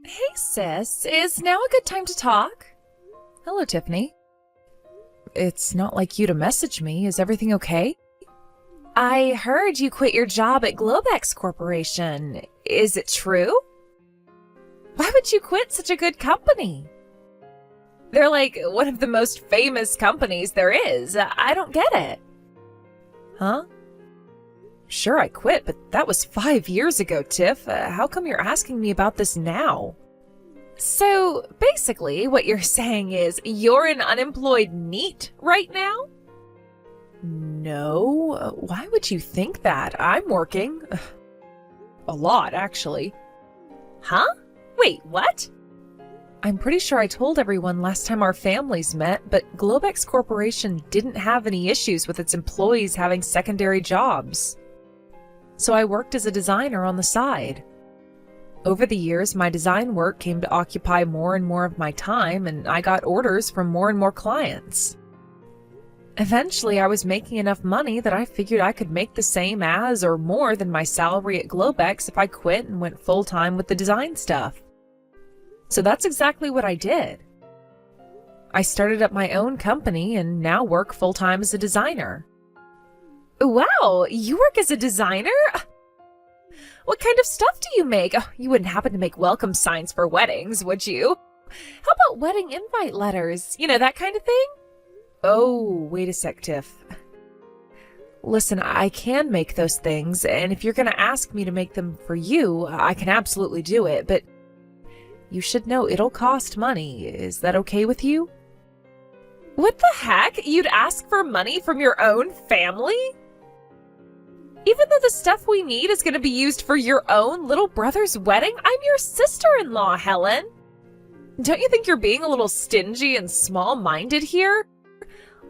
Hey sis, is now a good time to talk? Hello, Tiffany. It's not like you to message me. Is everything okay? I heard you quit your job at Globex Corporation. Is it true? Why would you quit such a good company? They're like one of the most famous companies there is. I don't get it. Huh? Sure, I quit, but that was 5 years ago, Tiff. How come you're asking me about this now? So, basically, what you're saying is you're an unemployed NEET right now? No, why would you think that? I'm working. A lot, actually. Huh? Wait, what? I'm pretty sure I told everyone last time our families met, but Globex Corporation didn't have any issues with its employees having secondary jobs. So I worked as a designer on the side. Over the years, my design work came to occupy more and more of my time, and I got orders from more and more clients. Eventually, I was making enough money that I figured I could make the same as or more than my salary at Globex if I quit and went full-time with the design stuff. So that's exactly what I did. I started up my own company and now work full-time as a designer. Wow, you work as a designer? What kind of stuff do you make? Oh, you wouldn't happen to make welcome signs for weddings, would you? How about wedding invite letters? You know, that kind of thing? Oh, wait a sec, Tiff. Listen, I can make those things, and if you're going to ask me to make them for you, I can absolutely do it, but you should know it'll cost money. Is that okay with you? What the heck? You'd ask for money from your own family? Even though the stuff we need is going to be used for your own little brother's wedding, I'm your sister-in-law, Helen. Don't you think you're being a little stingy and small-minded here?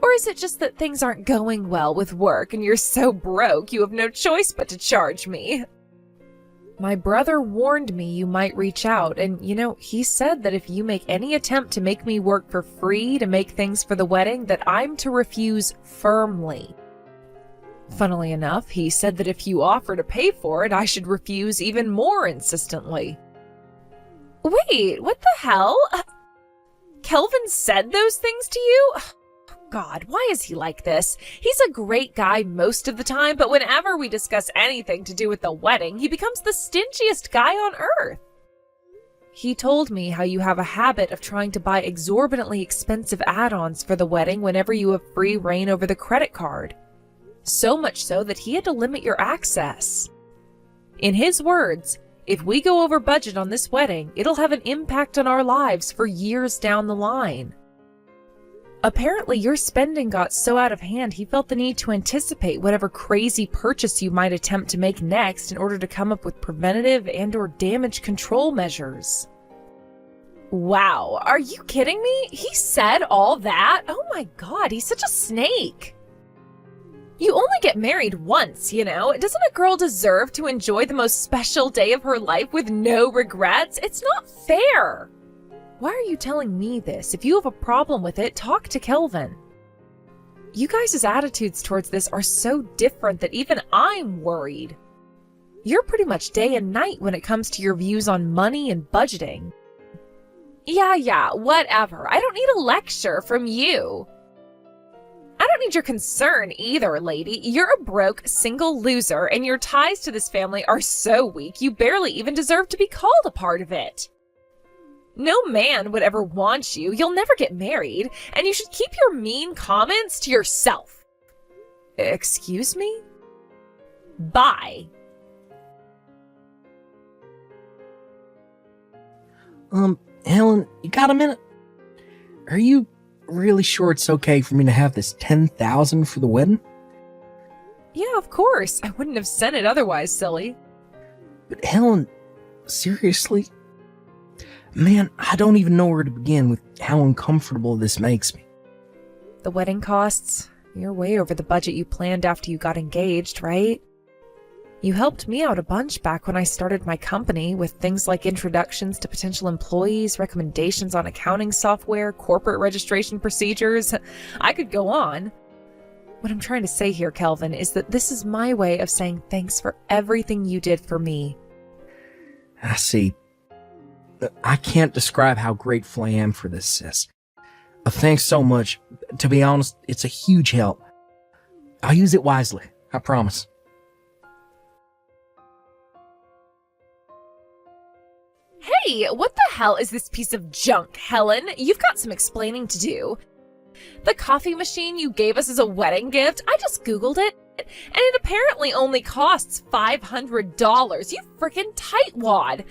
Or is it just that things aren't going well with work and you're so broke you have no choice but to charge me? My brother warned me you might reach out, and he said that if you make any attempt to make me work for free to make things for the wedding, that I'm to refuse firmly. Funnily enough, he said that if you offer to pay for it, I should refuse even more insistently. Wait, what the hell? Kelvin said those things to you? God, why is he like this? He's a great guy most of the time, but whenever we discuss anything to do with the wedding, he becomes the stingiest guy on earth. He told me how you have a habit of trying to buy exorbitantly expensive add-ons for the wedding whenever you have free reign over the credit card. So much so that he had to limit your access. In his words, if we go over budget on this wedding, it'll have an impact on our lives for years down the line. Apparently, your spending got so out of hand he felt the need to anticipate whatever crazy purchase you might attempt to make next in order to come up with preventative and/or damage control measures. Wow, are you kidding me? He said all that? Oh my God, he's such a snake. You only get married once, Doesn't a girl deserve to enjoy the most special day of her life with no regrets? It's not fair. Why are you telling me this? If you have a problem with it, talk to Kelvin. You guys' attitudes towards this are so different that even I'm worried. You're pretty much day and night when it comes to your views on money and budgeting. Yeah, whatever. I don't need a lecture from you. I don't need your concern either, lady. You're a broke, single loser, and your ties to this family are so weak you barely even deserve to be called a part of it. No man would ever want you. You'll never get married, and you should keep your mean comments to yourself. Excuse me? Bye. Helen, you got a minute? Are you really sure it's okay for me to have this $10,000 for the wedding? Yeah, of course. I wouldn't have sent it otherwise, silly. But Helen, seriously? Man, I don't even know where to begin with how uncomfortable this makes me. The wedding costs? You're way over the budget you planned after you got engaged, right? You helped me out a bunch back when I started my company with things like introductions to potential employees, recommendations on accounting software, corporate registration procedures. I could go on. What I'm trying to say here, Kelvin, is that this is my way of saying thanks for everything you did for me. I see. I can't describe how grateful I am for this, sis. Thanks so much. To be honest, it's a huge help. I'll use it wisely, I promise. Hey, what the hell is this piece of junk, Helen? You've got some explaining to do. The coffee machine you gave us as a wedding gift, I just Googled it, and it apparently only costs $500. You frickin' tightwad.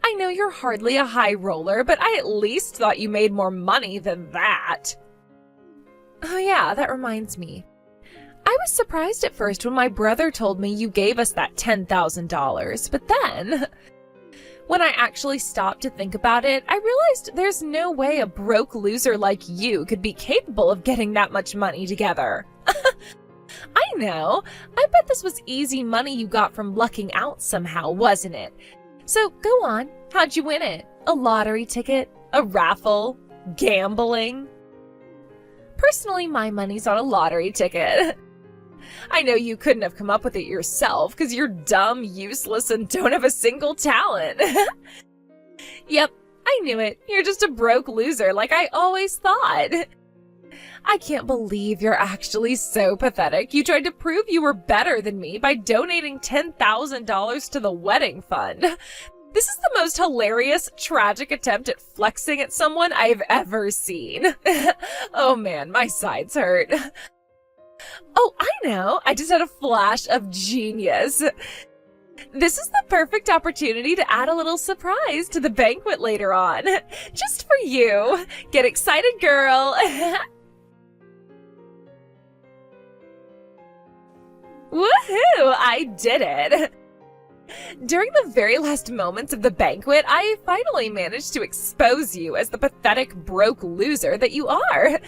I know you're hardly a high roller, but I at least thought you made more money than that. Oh yeah, that reminds me. I was surprised at first when my brother told me you gave us that $10,000, but then, when I actually stopped to think about it, I realized there's no way a broke loser like you could be capable of getting that much money together. I know. I bet this was easy money you got from lucking out somehow, wasn't it? So go on. How'd you win it? A lottery ticket? A raffle? Gambling? Personally, my money's on a lottery ticket. I know you couldn't have come up with it yourself because you're dumb, useless, and don't have a single talent. Yep, I knew it. You're just a broke loser like I always thought. I can't believe you're actually so pathetic. You tried to prove you were better than me by donating $10,000 to the wedding fund. This is the most hilarious, tragic attempt at flexing at someone I've ever seen. Oh man, my sides hurt. Oh, I know. I just had a flash of genius. This is the perfect opportunity to add a little surprise to the banquet later on. Just for you. Get excited, girl. Woohoo! I did it! During the very last moments of the banquet, I finally managed to expose you as the pathetic, broke loser that you are.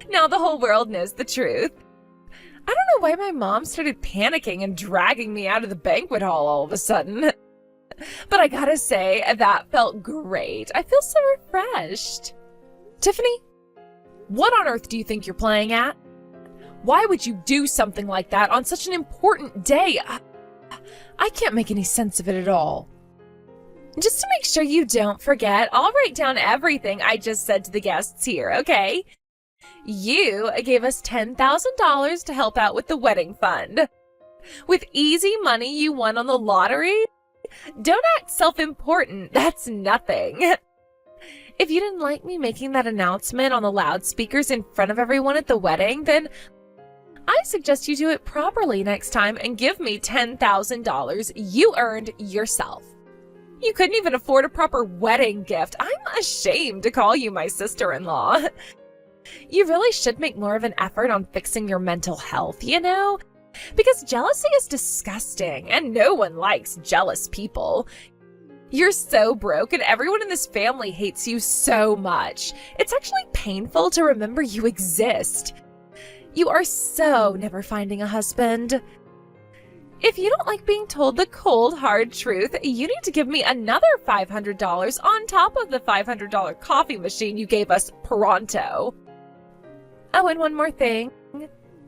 Now the whole world knows the truth. I don't know why my mom started panicking and dragging me out of the banquet hall all of a sudden. But I gotta say, that felt great. I feel so refreshed. Tiffany, what on earth do you think you're playing at? Why would you do something like that on such an important day? I can't make any sense of it at all. Just to make sure you don't forget, I'll write down everything I just said to the guests here, okay? You gave us $10,000 to help out with the wedding fund. With easy money you won on the lottery? Don't act self-important, that's nothing. If you didn't like me making that announcement on the loudspeakers in front of everyone at the wedding, then I suggest you do it properly next time and give me $10,000 you earned yourself. You couldn't even afford a proper wedding gift. I'm ashamed to call you my sister-in-law. You really should make more of an effort on fixing your mental health, you know? Because jealousy is disgusting, and no one likes jealous people. You're so broke, and everyone in this family hates you so much. It's actually painful to remember you exist. You are so never finding a husband. If you don't like being told the cold, hard truth, you need to give me another $500 on top of the $500 coffee machine you gave us pronto. Oh, and one more thing.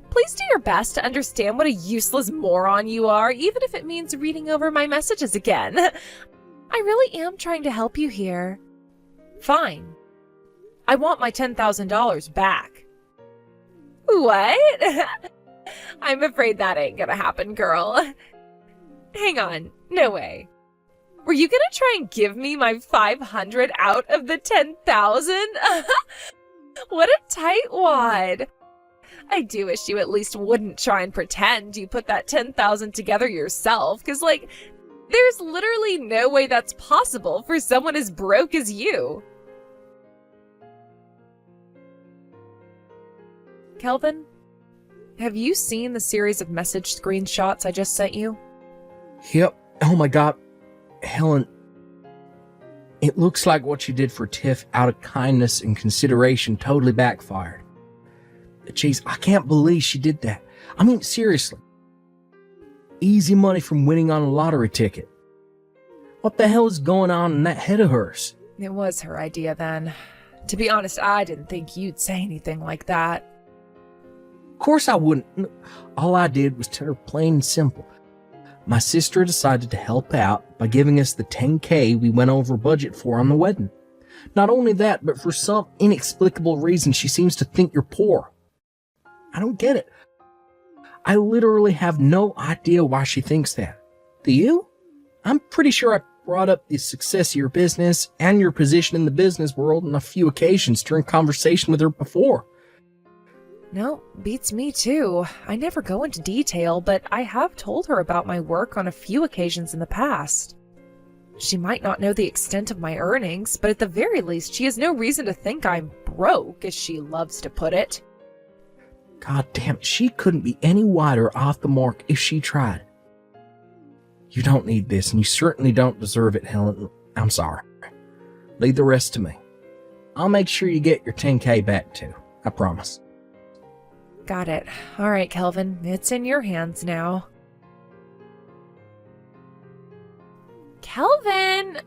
Please do your best to understand what a useless moron you are, even if it means reading over my messages again. I really am trying to help you here. Fine. I want my $10,000 back. What? I'm afraid that ain't gonna happen, girl. Hang on. No way. Were you gonna try and give me my $500 out of the $10,000? What a tightwad. I do wish you at least wouldn't try and pretend you put that $10,000 together yourself, because, like, there's literally no way that's possible for someone as broke as you. Kelvin, have you seen the series of message screenshots I just sent you? Yep. Oh my god. Helen, it looks like what you did for Tiff out of kindness and consideration totally backfired. Jeez, I can't believe she did that. I mean, seriously. Easy money from winning on a lottery ticket. What the hell is going on in that head of hers? It was her idea then. To be honest, I didn't think you'd say anything like that. Of course I wouldn't. All I did was tell her plain and simple. My sister decided to help out by giving us the $10K we went over budget for on the wedding. Not only that, but for some inexplicable reason, she seems to think you're poor. I don't get it. I literally have no idea why she thinks that. Do you? I'm pretty sure I brought up the success of your business and your position in the business world on a few occasions during conversation with her before. No, beats me too. I never go into detail, but I have told her about my work on a few occasions in the past. She might not know the extent of my earnings, but at the very least, she has no reason to think I'm broke, as she loves to put it. God damn it, she couldn't be any wider off the mark if she tried. You don't need this, and you certainly don't deserve it, Helen. I'm sorry. Leave the rest to me. I'll make sure you get your $10K back too. I promise. Got it. All right, Kelvin. It's in your hands now. Kelvin!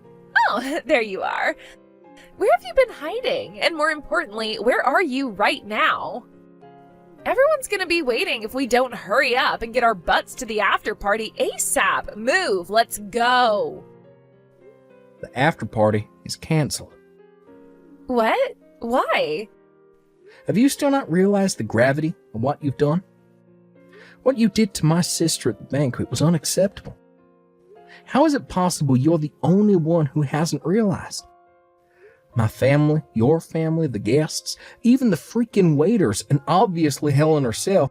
Oh, there you are. Where have you been hiding? And more importantly, where are you right now? Everyone's gonna be waiting if we don't hurry up and get our butts to the after party ASAP. Move, let's go. The after party is canceled. What? Why? Have you still not realized the gravity of what you've done? What you did to my sister at the banquet was unacceptable. How is it possible you're the only one who hasn't realized? My family, your family, the guests, even the freaking waiters, and obviously Helen herself,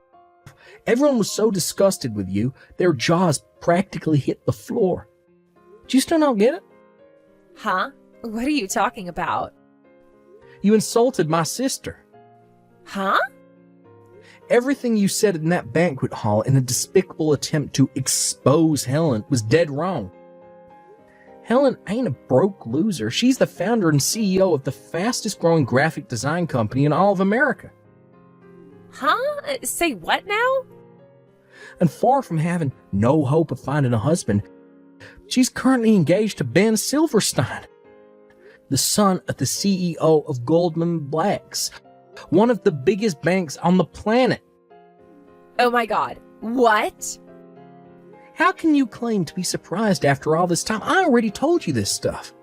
everyone was so disgusted with you, their jaws practically hit the floor. Do you still not get it? Huh? What are you talking about? You insulted my sister. Huh? Everything you said in that banquet hall in a despicable attempt to expose Helen was dead wrong. Helen ain't a broke loser. She's the founder and CEO of the fastest growing graphic design company in all of America. Huh? Say what now? And far from having no hope of finding a husband, she's currently engaged to Ben Silverstein, the son of the CEO of Goldman Blacks, one of the biggest banks on the planet. Oh my God. What? How can you claim to be surprised after all this time? I already told you this stuff.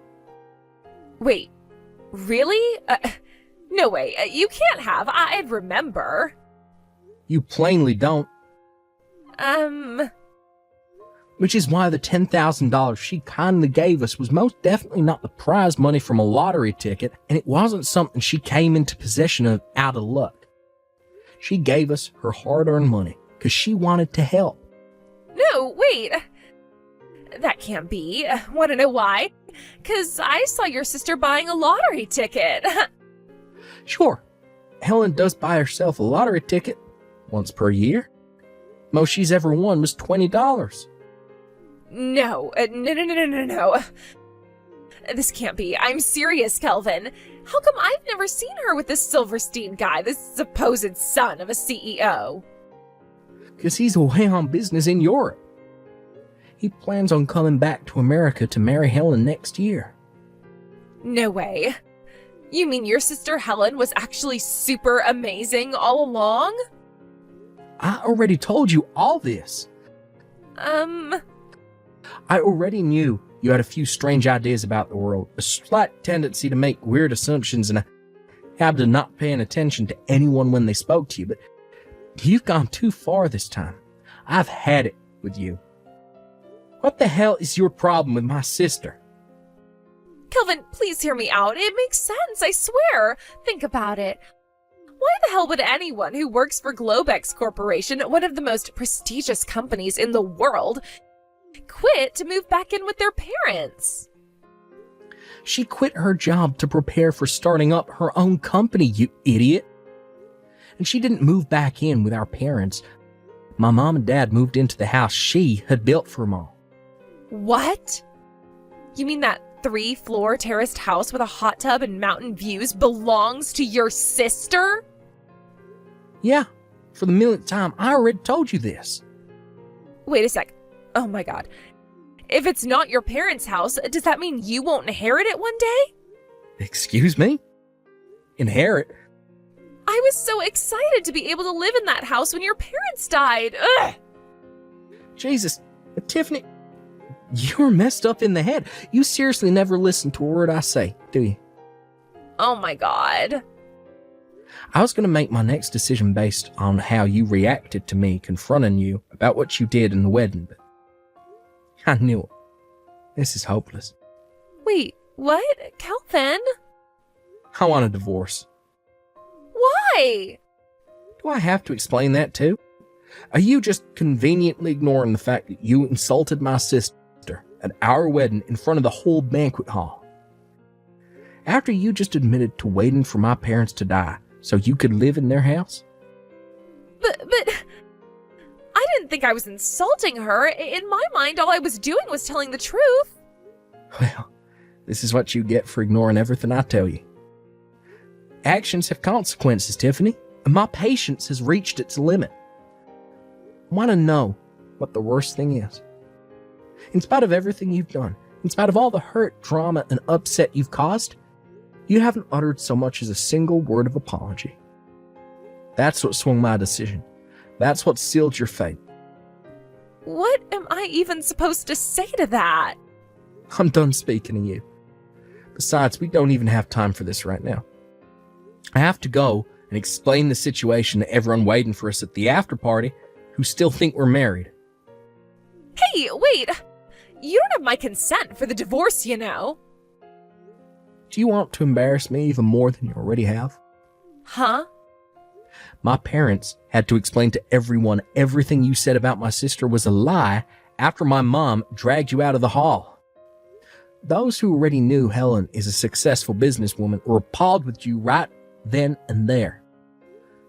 Wait, really? No way. You can't have. I'd remember. You plainly don't. Which is why the $10,000 she kindly gave us was most definitely not the prize money from a lottery ticket, and it wasn't something she came into possession of out of luck. She gave us her hard-earned money because she wanted to help. No, wait. That can't be. Want to know why? Because I saw your sister buying a lottery ticket. Sure, Helen does buy herself a lottery ticket once per year. Most she's ever won was $20. No. This can't be. I'm serious, Kelvin. How come I've never seen her with this Silverstein guy, this supposed son of a CEO? Because he's away on business in Europe. He plans on coming back to America to marry Helen next year. No way. You mean your sister Helen was actually super amazing all along? I already told you all this. I already knew you had a few strange ideas about the world, a slight tendency to make weird assumptions, and a habit of not paying attention to anyone when they spoke to you, but you've gone too far this time. I've had it with you. What the hell is your problem with my sister? Kelvin, please hear me out. It makes sense, I swear. Think about it. Why the hell would anyone who works for Globex Corporation, one of the most prestigious companies in the world, quit to move back in with their parents? She quit her job to prepare for starting up her own company, you idiot. And she didn't move back in with our parents. My mom and dad moved into the house she had built for them all. What? You mean that 3-floor terraced house with a hot tub and mountain views belongs to your sister? Yeah, for the millionth time, I already told you this. Wait a sec. Oh my God. If it's not your parents' house, does that mean you won't inherit it one day? Excuse me? Inherit? I was so excited to be able to live in that house when your parents died. Ugh! Jesus, Tiffany, you're messed up in the head. You seriously never listen to a word I say, do you? Oh my God. I was going to make my next decision based on how you reacted to me confronting you about what you did in the wedding, but I knew it. This is hopeless. Wait, what? Kelvin? I want a divorce. Why? Do I have to explain that too? Are you just conveniently ignoring the fact that you insulted my sister at our wedding in front of the whole banquet hall? After you just admitted to waiting for my parents to die so you could live in their house? But I didn't think I was insulting her. In my mind, all I was doing was telling the truth. Well, this is what you get for ignoring everything I tell you. Actions have consequences, Tiffany, and my patience has reached its limit. I want to know what the worst thing is. In spite of everything you've done, in spite of all the hurt, drama, and upset you've caused, you haven't uttered so much as a single word of apology. That's what swung my decision. That's what sealed your fate. What am I even supposed to say to that? I'm done speaking to you. Besides, we don't even have time for this right now. I have to go and explain the situation to everyone waiting for us at the after party who still think we're married. Hey, wait! You don't have my consent for the divorce, you know. Do you want to embarrass me even more than you already have? Huh? My parents had to explain to everyone everything you said about my sister was a lie after my mom dragged you out of the hall. Those who already knew Helen is a successful businesswoman were appalled with you right then and there,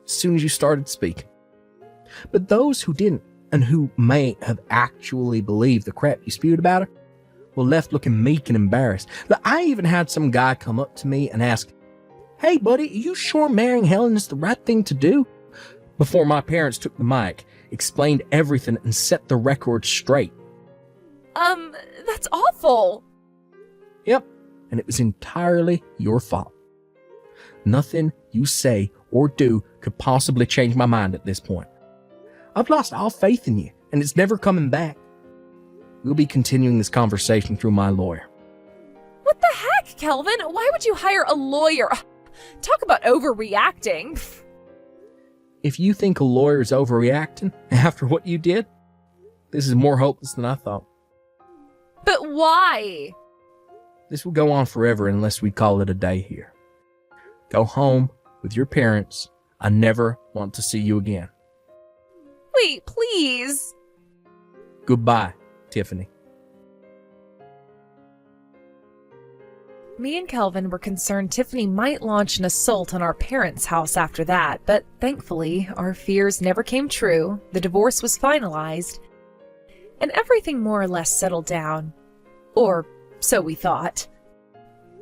as soon as you started speaking. But those who didn't, and who may have actually believed the crap you spewed about her, were left looking meek and embarrassed. Look, I even had some guy come up to me and ask, "Hey buddy, are you sure marrying Helen is the right thing to do?" Before my parents took the mic, explained everything, and set the record straight. That's awful. Yep, and it was entirely your fault. Nothing you say or do could possibly change my mind at this point. I've lost all faith in you, and it's never coming back. We'll be continuing this conversation through my lawyer. What the heck, Kelvin? Why would you hire a lawyer? Talk about overreacting. If you think a lawyer is overreacting after what you did, this is more hopeless than I thought. But why? This will go on forever unless we call it a day here. Go home with your parents. I never want to see you again. Wait, please. Goodbye, Tiffany. Me and Kelvin were concerned Tiffany might launch an assault on our parents' house after that, but thankfully, our fears never came true, the divorce was finalized, and everything more or less settled down. Or so we thought.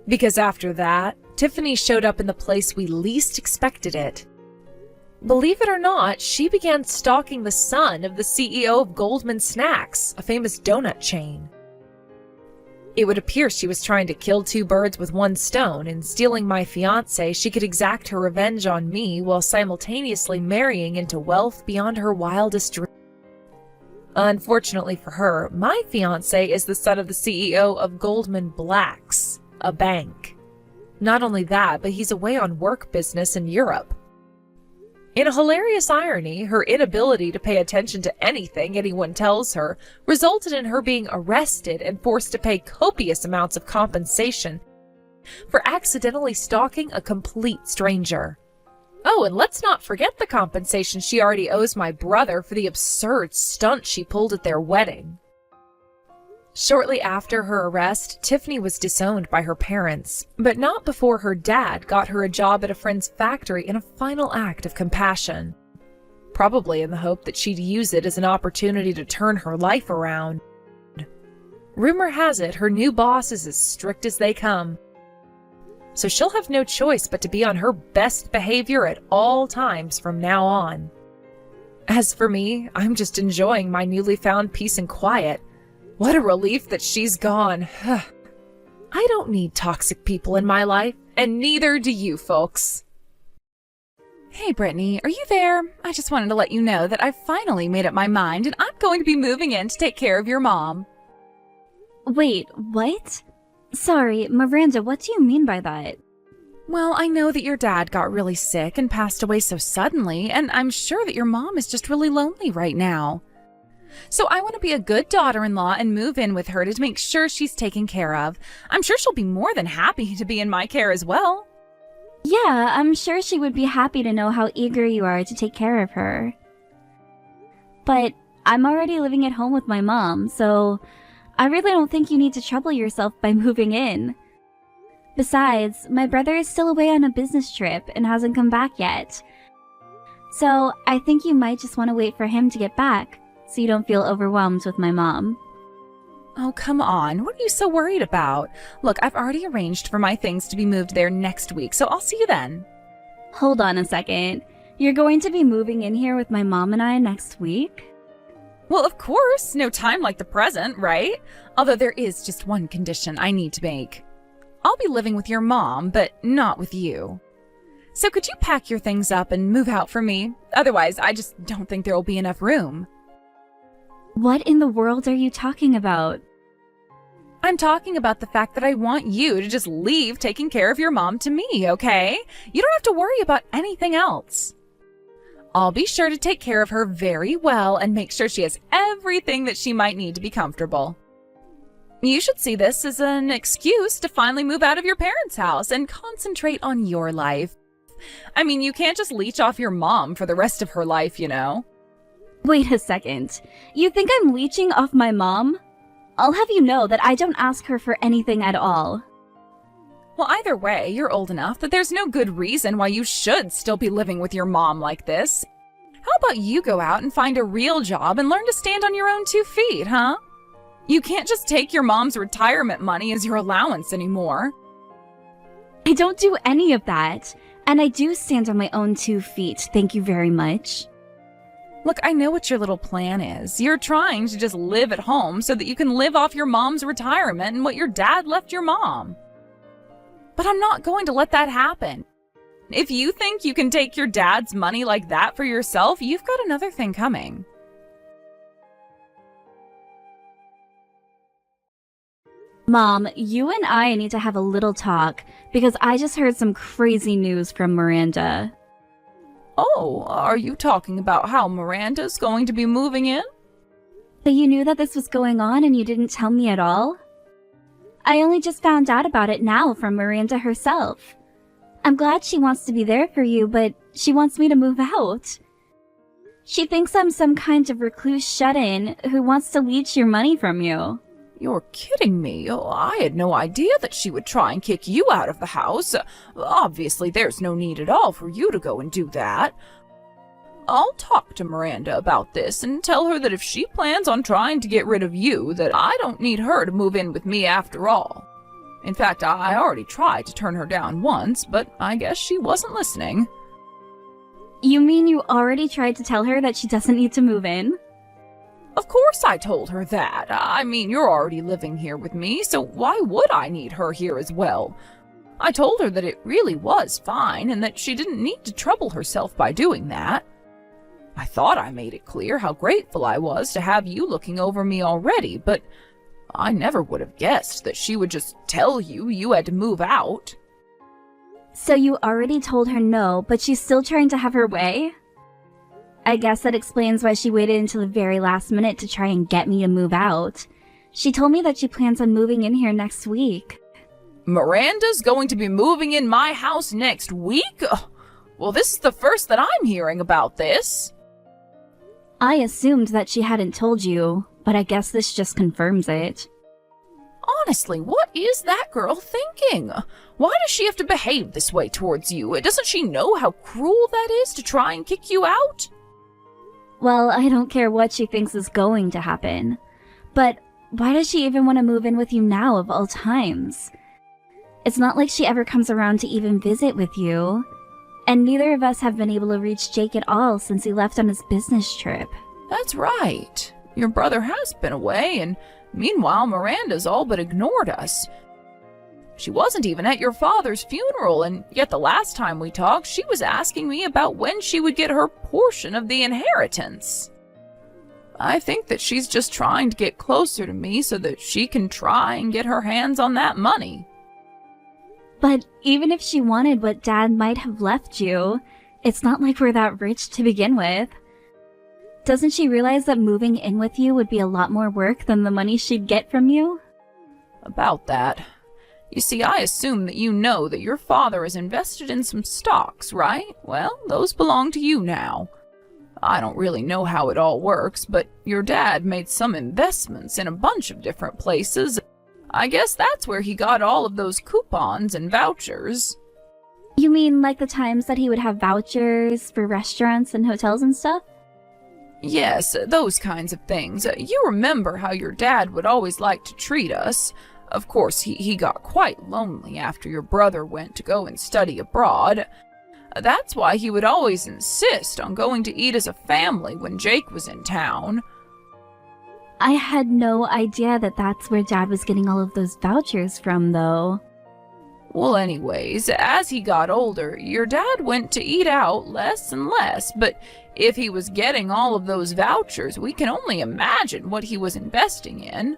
Because after that, Tiffany showed up in the place we least expected it. Believe it or not, she began stalking the son of the CEO of Goldman Snacks, a famous donut chain. It would appear she was trying to kill two birds with one stone. In stealing my fiancé, she could exact her revenge on me while simultaneously marrying into wealth beyond her wildest dreams. Unfortunately for her, my fiancé is the son of the CEO of Goldman Blacks, a bank. Not only that, but he's away on work business in Europe. In a hilarious irony, her inability to pay attention to anything anyone tells her resulted in her being arrested and forced to pay copious amounts of compensation for accidentally stalking a complete stranger. Oh, and let's not forget the compensation she already owes my brother for the absurd stunt she pulled at their wedding. Shortly after her arrest, Tiffany was disowned by her parents, but not before her dad got her a job at a friend's factory in a final act of compassion. Probably in the hope that she'd use it as an opportunity to turn her life around. Rumor has it her new boss is as strict as they come, so she'll have no choice but to be on her best behavior at all times from now on. As for me, I'm just enjoying my newly found peace and quiet. What a relief that she's gone. I don't need toxic people in my life, and neither do you folks. Hey, Brittany, are you there? I just wanted to let you know that I've finally made up my mind and I'm going to be moving in to take care of your mom. Wait, what? Sorry, Miranda, what do you mean by that? Well, I know that your dad got really sick and passed away so suddenly, and I'm sure that your mom is just really lonely right now. So I want to be a good daughter-in-law and move in with her to make sure she's taken care of. I'm sure she'll be more than happy to be in my care as well. Yeah, I'm sure she would be happy to know how eager you are to take care of her. But I'm already living at home with my mom, so I really don't think you need to trouble yourself by moving in. Besides, my brother is still away on a business trip and hasn't come back yet. So I think you might just want to wait for him to get back, so you don't feel overwhelmed with my mom. Oh, come on. What are you so worried about? Look, I've already arranged for my things to be moved there next week, so I'll see you then. Hold on a second. You're going to be moving in here with my mom and I next week? Well, of course. No time like the present, right? Although there is just one condition I need to make. I'll be living with your mom, but not with you. So could you pack your things up and move out for me? Otherwise, I just don't think there will be enough room. What in the world are you talking about? I'm talking about the fact that I want you to just leave taking care of your mom to me, okay? You don't have to worry about anything else. I'll be sure to take care of her very well and make sure she has everything that she might need to be comfortable. You should see this as an excuse to finally move out of your parents' house and concentrate on your life. I mean, you can't just leech off your mom for the rest of her life, you know? Wait a second. You think I'm leeching off my mom? I'll have you know that I don't ask her for anything at all. Well, either way, you're old enough that there's no good reason why you should still be living with your mom like this. How about you go out and find a real job and learn to stand on your own 2 feet, huh? You can't just take your mom's retirement money as your allowance anymore. I don't do any of that, and I do stand on my own 2 feet, thank you very much. Look, I know what your little plan is. You're trying to just live at home so that you can live off your mom's retirement and what your dad left your mom. But I'm not going to let that happen. If you think you can take your dad's money like that for yourself, you've got another thing coming. Mom, you and I need to have a little talk, because I just heard some crazy news from Miranda. Oh, are you talking about how Miranda's going to be moving in? So you knew that this was going on and you didn't tell me at all? I only just found out about it now from Miranda herself. I'm glad she wants to be there for you, but she wants me to move out. She thinks I'm some kind of recluse shut-in who wants to leech your money from you. You're kidding me. Oh, I had no idea that she would try and kick you out of the house. Obviously, there's no need at all for you to go and do that. I'll talk to Miranda about this and tell her that if she plans on trying to get rid of you, that I don't need her to move in with me after all. In fact, I already tried to turn her down once, but I guess she wasn't listening. You mean you already tried to tell her that she doesn't need to move in? Of course I told her that. I mean, you're already living here with me, so why would I need her here as well? I told her that it really was fine and that she didn't need to trouble herself by doing that. I thought I made it clear how grateful I was to have you looking over me already, but I never would have guessed that she would just tell you had to move out. So you already told her no, but she's still trying to have her way? I guess that explains why she waited until the very last minute to try and get me to move out. She told me that she plans on moving in here next week. Miranda's going to be moving in my house next week? Well, this is the first that I'm hearing about this. I assumed that she hadn't told you, but I guess this just confirms it. Honestly, what is that girl thinking? Why does she have to behave this way towards you? Doesn't she know how cruel that is to try and kick you out? Well, I don't care what she thinks is going to happen. But why does she even want to move in with you now of all times? It's not like she ever comes around to even visit with you. And neither of us have been able to reach Jake at all since he left on his business trip. That's right. Your brother has been away, and meanwhile Miranda's all but ignored us. She wasn't even at your father's funeral, and yet the last time we talked, she was asking me about when she would get her portion of the inheritance. I think that she's just trying to get closer to me so that she can try and get her hands on that money. But even if she wanted what Dad might have left you, it's not like we're that rich to begin with. Doesn't she realize that moving in with you would be a lot more work than the money she'd get from you? About that. You see, I assume that you know that your father is invested in some stocks, right? Well, those belong to you now. I don't really know how it all works, but your dad made some investments in a bunch of different places. I guess that's where he got all of those coupons and vouchers. You mean like the times that he would have vouchers for restaurants and hotels and stuff? Yes, those kinds of things. You remember how your dad would always like to treat us. Of course, he got quite lonely after your brother went to go and study abroad. That's why he would always insist on going to eat as a family when Jake was in town. I had no idea that that's where Dad was getting all of those vouchers from, though. Well, anyways, as he got older, your dad went to eat out less and less, but if he was getting all of those vouchers, we can only imagine what he was investing in.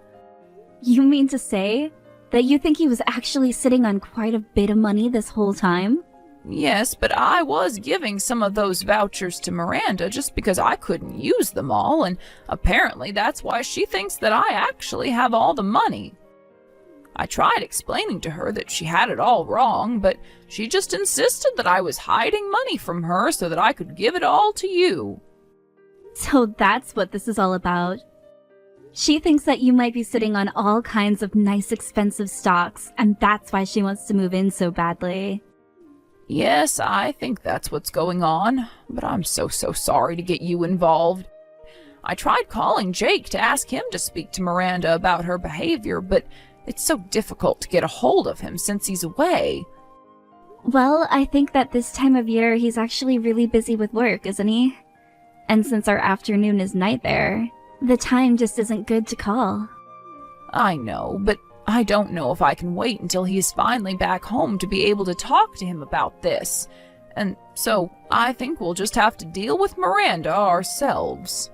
You mean to say that you think he was actually sitting on quite a bit of money this whole time? Yes, but I was giving some of those vouchers to Miranda just because I couldn't use them all, and apparently that's why she thinks that I actually have all the money. I tried explaining to her that she had it all wrong, but she just insisted that I was hiding money from her so that I could give it all to you. So that's what this is all about. She thinks that you might be sitting on all kinds of nice expensive stocks, and that's why she wants to move in so badly. Yes, I think that's what's going on, but I'm so sorry to get you involved. I tried calling Jake to ask him to speak to Miranda about her behavior, but it's so difficult to get a hold of him since he's away. Well, I think that this time of year he's actually really busy with work, isn't he? And since our afternoon is night there, the time just isn't good to call. I know, but I don't know if I can wait until he's finally back home to be able to talk to him about this. And so I think we'll just have to deal with Miranda ourselves.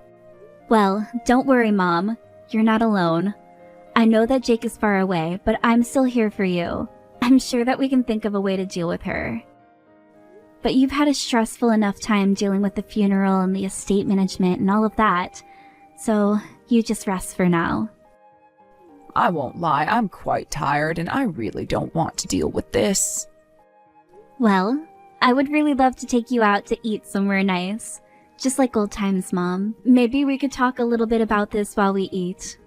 Well, don't worry, Mom. You're not alone. I know that Jake is far away, but I'm still here for you. I'm sure that we can think of a way to deal with her. But you've had a stressful enough time dealing with the funeral and the estate management and all of that, so you just rest for now. I won't lie, I'm quite tired and I really don't want to deal with this. Well, I would really love to take you out to eat somewhere nice. Just like old times, Mom. Maybe we could talk a little bit about this while we eat.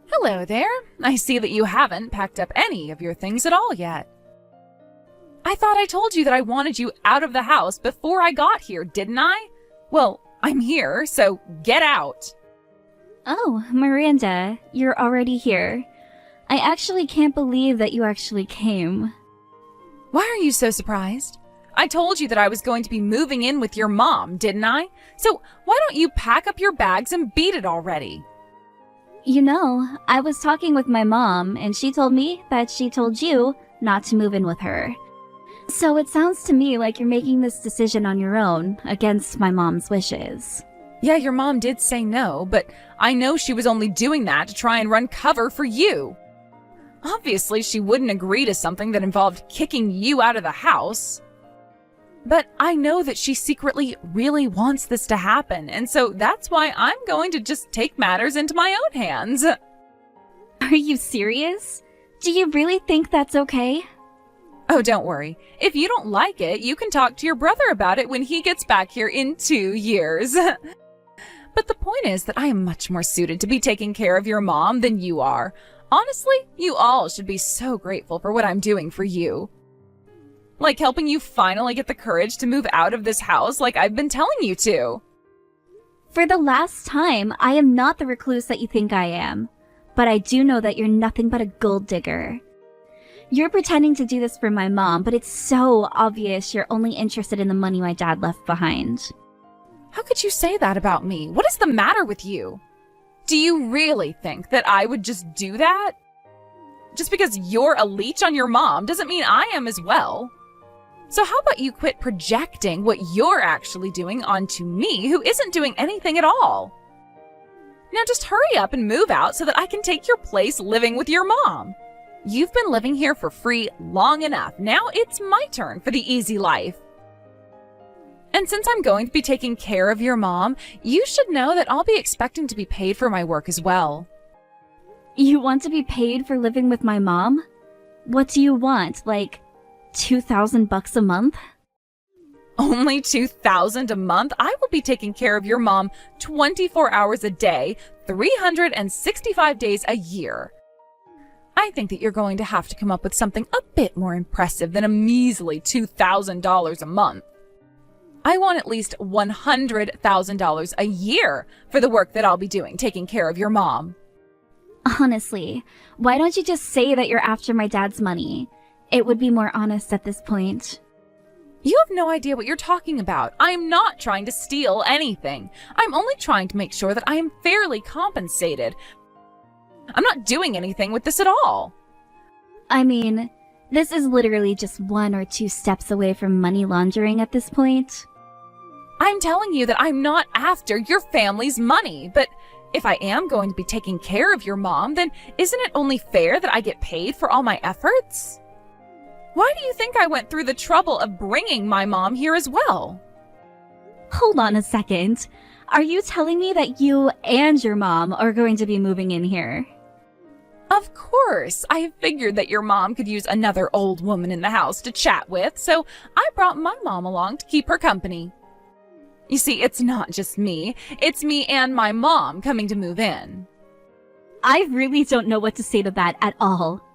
Hello there. I see that you haven't packed up any of your things at all yet. I thought I told you that I wanted you out of the house before I got here, didn't I? Well, I'm here, so get out. Oh, Miranda, you're already here. I actually can't believe that you actually came. Why are you so surprised? I told you that I was going to be moving in with your mom, didn't I? So why don't you pack up your bags and beat it already? You know, I was talking with my mom, and she told me that she told you not to move in with her. So it sounds to me like you're making this decision on your own, against my mom's wishes. Yeah, your mom did say no, but I know she was only doing that to try and run cover for you. Obviously, she wouldn't agree to something that involved kicking you out of the house. But I know that she secretly really wants this to happen, and so that's why I'm going to just take matters into my own hands. Are you serious? Do you really think that's okay? Oh, don't worry. If you don't like it, you can talk to your brother about it when he gets back here in 2 years. But the point is that I am much more suited to be taking care of your mom than you are. Honestly, you all should be so grateful for what I'm doing for you. Like helping you finally get the courage to move out of this house like I've been telling you to. For the last time, I am not the recluse that you think I am. But I do know that you're nothing but a gold digger. You're pretending to do this for my mom, but it's so obvious you're only interested in the money my dad left behind. How could you say that about me? What is the matter with you? Do you really think that I would just do that? Just because you're a leech on your mom doesn't mean I am as well. So how about you quit projecting what you're actually doing onto me, who isn't doing anything at all? Now just hurry up and move out so that I can take your place living with your mom. You've been living here for free long enough. Now it's my turn for the easy life. And since I'm going to be taking care of your mom, you should know that I'll be expecting to be paid for my work as well. You want to be paid for living with my mom? What do you want, like $2,000 a month? Only $2,000 a month? I will be taking care of your mom 24 hours a day, 365 days a year. I think that you're going to have to come up with something a bit more impressive than a measly $2,000 a month. I want at least $100,000 a year for the work that I'll be doing, taking care of your mom. Honestly, why don't you just say that you're after my dad's money? It would be more honest at this point. You have no idea what you're talking about. I am not trying to steal anything. I'm only trying to make sure that I am fairly compensated. I'm not doing anything with this at all. I mean, this is literally just 1 or 2 steps away from money laundering at this point. I'm telling you that I'm not after your family's money, but if I am going to be taking care of your mom, then isn't it only fair that I get paid for all my efforts? Why do you think I went through the trouble of bringing my mom here as well? Hold on a second. Are you telling me that you and your mom are going to be moving in here? Of course. I figured that your mom could use another old woman in the house to chat with, so I brought my mom along to keep her company. You see, it's not just me. It's me and my mom coming to move in. I really don't know what to say to that at all.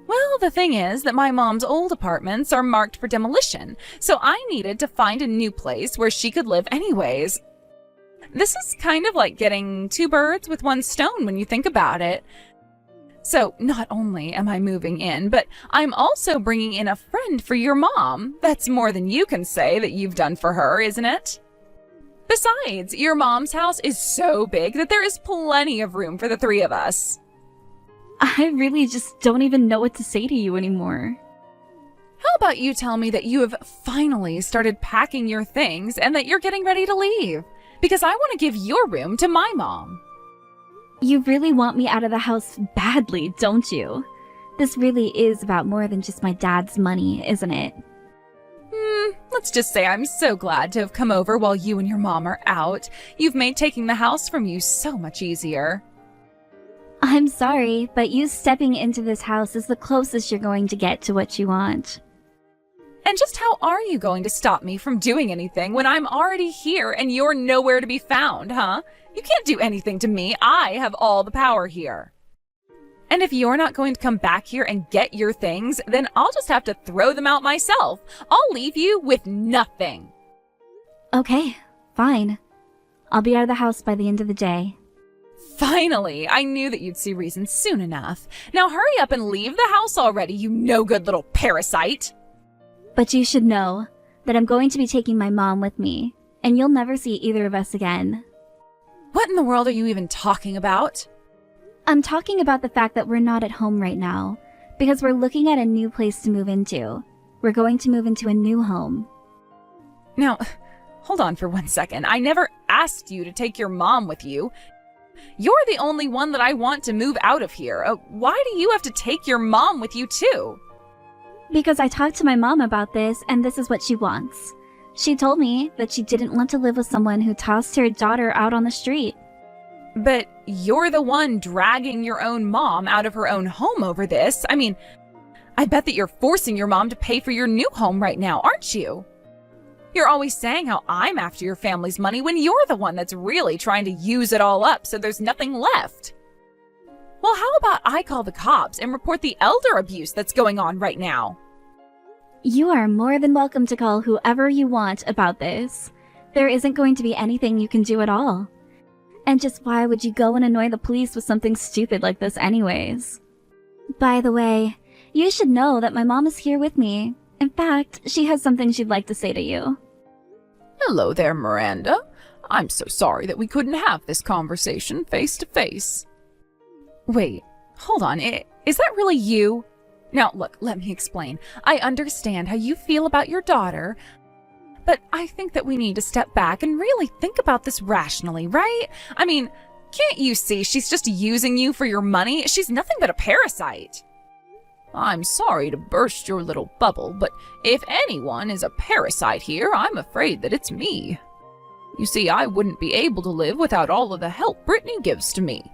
Well, the thing is that my mom's old apartments are marked for demolition, so I needed to find a new place where she could live anyways. This is kind of like getting 2 birds with 1 stone when you think about it. So not only am I moving in, but I'm also bringing in a friend for your mom. That's more than you can say that you've done for her, isn't it? Besides, your mom's house is so big that there is plenty of room for the 3 of us. I really just don't even know what to say to you anymore. How about you tell me that you have finally started packing your things and that you're getting ready to leave? Because I want to give your room to my mom. You really want me out of the house badly, don't you? This really is about more than just my dad's money, isn't it? Let's just say I'm so glad to have come over while you and your mom are out. You've made taking the house from you so much easier. I'm sorry, but you stepping into this house is the closest you're going to get to what you want. And just how are you going to stop me from doing anything when I'm already here and you're nowhere to be found, huh? You can't do anything to me. I have all the power here. And if you're not going to come back here and get your things, then I'll just have to throw them out myself. I'll leave you with nothing. Okay, fine. I'll be out of the house by the end of the day. Finally, I knew that you'd see reason soon enough. Now hurry up and leave the house already, you no-good little parasite. But you should know that I'm going to be taking my mom with me, and you'll never see either of us again. What in the world are you even talking about? I'm talking about the fact that we're not at home right now, because we're looking at a new place to move into. We're going to move into a new home. Now, hold on for 1 second. I never asked you to take your mom with you. You're the only one that I want to move out of here. Why do you have to take your mom with you too? Because I talked to my mom about this, and this is what she wants. She told me that she didn't want to live with someone who tossed her daughter out on the street. But you're the one dragging your own mom out of her own home over this. I mean, I bet that you're forcing your mom to pay for your new home right now, aren't you? You're always saying how I'm after your family's money when you're the one that's really trying to use it all up so there's nothing left. Well, how about I call the cops and report the elder abuse that's going on right now? You are more than welcome to call whoever you want about this. There isn't going to be anything you can do at all. And just why would you go and annoy the police with something stupid like this anyways? By the way, you should know that my mom is here with me. In fact, she has something she'd like to say to you. Hello there, Miranda. I'm so sorry that we couldn't have this conversation face to face. Wait, hold on. Is that really you? Now, look, let me explain. I understand how you feel about your daughter, but I think that we need to step back and really think about this rationally, right? I mean, can't you see she's just using you for your money? She's nothing but a parasite. I'm sorry to burst your little bubble, but if anyone is a parasite here, I'm afraid that it's me. You see, I wouldn't be able to live without all of the help Brittany gives to me.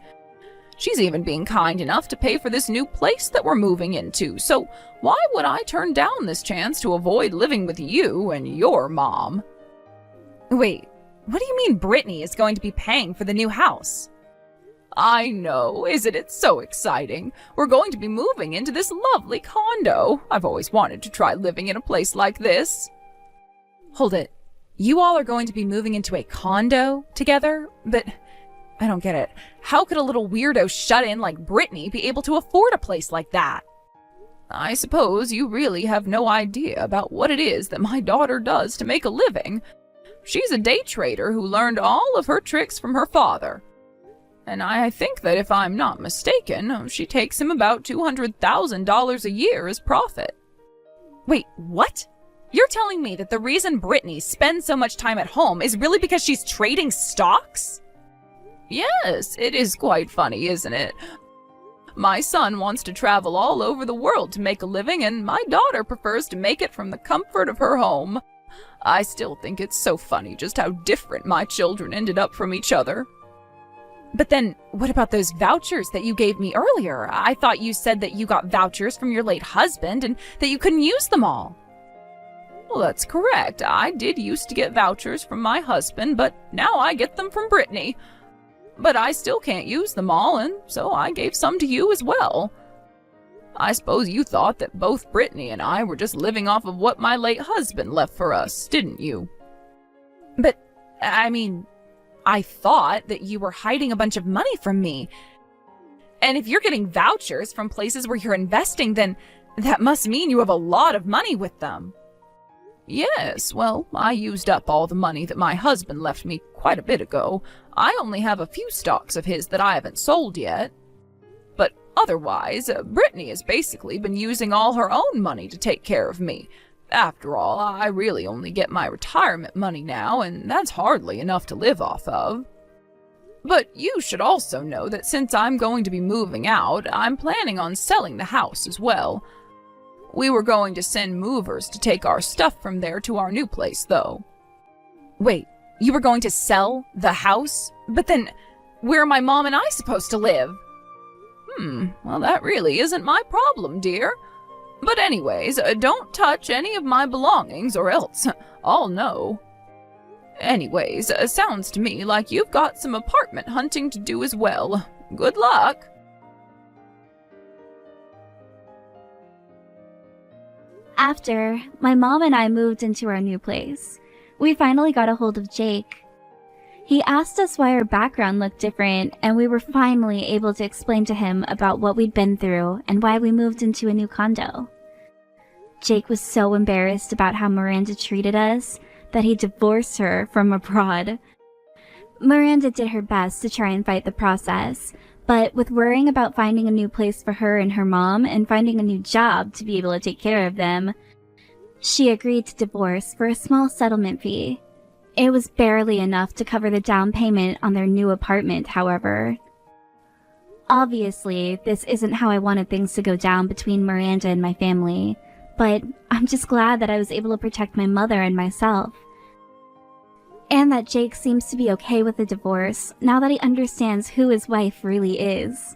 She's even being kind enough to pay for this new place that we're moving into, so why would I turn down this chance to avoid living with you and your mom? Wait, what do you mean Brittany is going to be paying for the new house? I know, isn't it so exciting? We're going to be moving into this lovely condo. I've always wanted to try living in a place like this. Hold it. You all are going to be moving into a condo together? But I don't get it. How could a little weirdo shut-in like Brittany be able to afford a place like that? I suppose you really have no idea about what it is that my daughter does to make a living. She's a day trader who learned all of her tricks from her father. And I think that if I'm not mistaken, she takes him about $200,000 a year as profit. Wait, what? You're telling me that the reason Brittany spends so much time at home is really because she's trading stocks? Yes, it is quite funny, isn't it? My son wants to travel all over the world to make a living, and my daughter prefers to make it from the comfort of her home. I still think it's so funny just how different my children ended up from each other. But then, what about those vouchers that you gave me earlier? I thought you said that you got vouchers from your late husband and that you couldn't use them all. Well, that's correct. I did used to get vouchers from my husband, but now I get them from Brittany. But I still can't use them all, and so I gave some to you as well. I suppose you thought that both Brittany and I were just living off of what my late husband left for us, didn't you? But, I mean, I thought that you were hiding a bunch of money from me. And if you're getting vouchers from places where you're investing, then that must mean you have a lot of money with them. Yes, well, I used up all the money that my husband left me quite a bit ago. I only have a few stocks of his that I haven't sold yet. But otherwise, Brittany has basically been using all her own money to take care of me. After all, I really only get my retirement money now, and that's hardly enough to live off of. But you should also know that since I'm going to be moving out, I'm planning on selling the house as well. We were going to send movers to take our stuff from there to our new place, though. Wait, you were going to sell the house? But then, where are my mom and I supposed to live? Well, that really isn't my problem, dear. But anyways, don't touch any of my belongings or else I'll know. Anyways, sounds to me like you've got some apartment hunting to do as well. Good luck. After, my mom and I moved into our new place. We finally got a hold of Jake. He asked us why our background looked different, and we were finally able to explain to him about what we'd been through and why we moved into a new condo. Jake was so embarrassed about how Miranda treated us that he divorced her from abroad. Miranda did her best to try and fight the process, but with worrying about finding a new place for her and her mom and finding a new job to be able to take care of them, she agreed to divorce for a small settlement fee. It was barely enough to cover the down payment on their new apartment, however. Obviously, this isn't how I wanted things to go down between Miranda and my family, but I'm just glad that I was able to protect my mother and myself. And that Jake seems to be okay with the divorce now that he understands who his wife really is.